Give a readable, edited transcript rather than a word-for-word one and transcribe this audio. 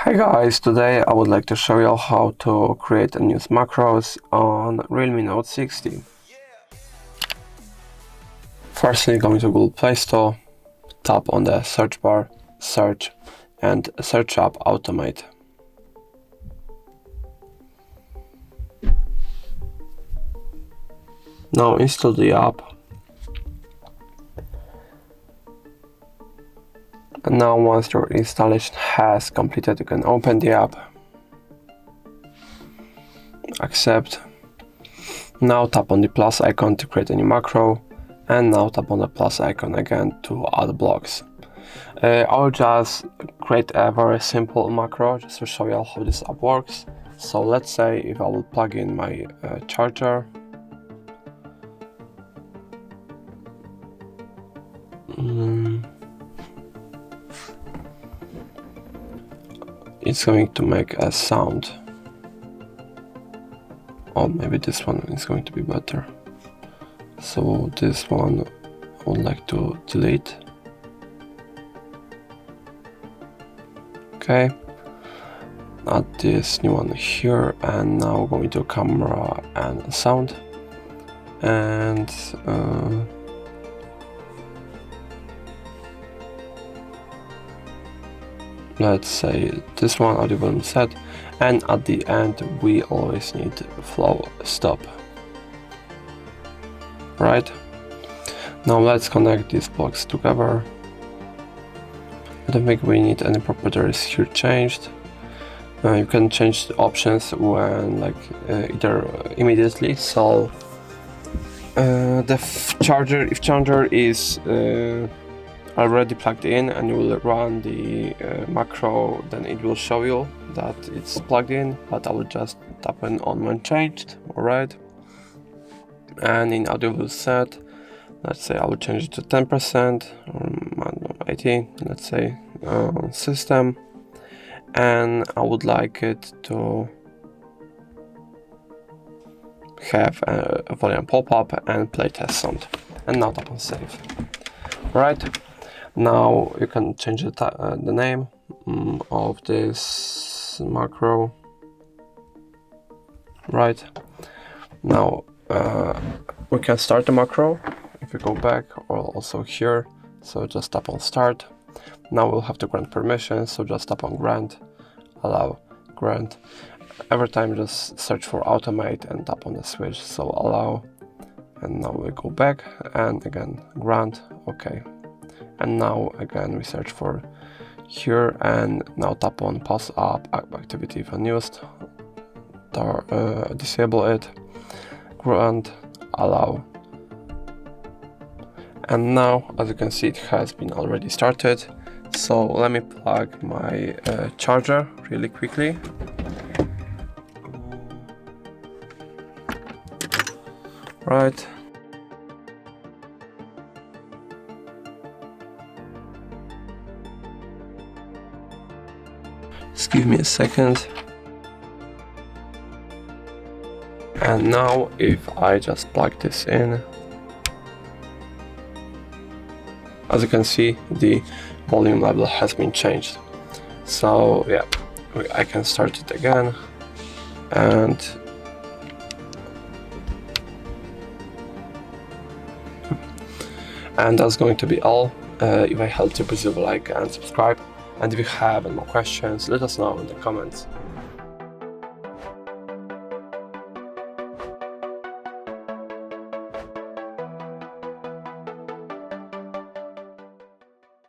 Hi guys, today I would like to show you how to create and use macros on REALME Note 60. Firstly, go into Google Play Store, tap on the search bar, search, and search up Automate. Now install the app. And now once your installation has completed, you can open the app, accept. Now tap on the plus icon to create a new macro, and now tap on the plus icon again to add blocks. I will just create a very simple macro just to show you how this app works. So let's say if I will plug in my charger. It's going to make a sound. Or maybe this one is going to be better. So this one I would like to delete. Okay. Add this new one here, and now go into camera and sound. And let's say this one, audio volume set, and at the end we always need flow stop. Right, now let's connect these blocks together. I don't think we need any properties here changed. You can change the options when either immediately. So if charger is already plugged in and you will run the macro, then it will show you that it's plugged in, but I will just tap on when changed. Alright, and in audio will set, let's say I will change it to 10% or 80, let's say system, and I would like it to have a volume pop-up and play test sound, and now tap on save. Right, now you can change the name of this macro. Right, now we can start the macro if we go back, or also here. So just tap on start. Now we'll have to grant permission, so just tap on grant, allow, grant. Every time just search for automate and tap on the switch, so allow. And now we go back and again grant, okay. And now again we search for here, and now tap on pause app activity if unused, disable it, grant, allow. And now as you can see, it has been already started. So let me plug my charger really quickly. Right. Just give me a second. And now if I just plug this in, as you can see, the volume level has been changed. So yeah, I can start it again, and that's going to be all. If I helped you, please leave a like and subscribe. And if you have any more questions, let us know in the comments.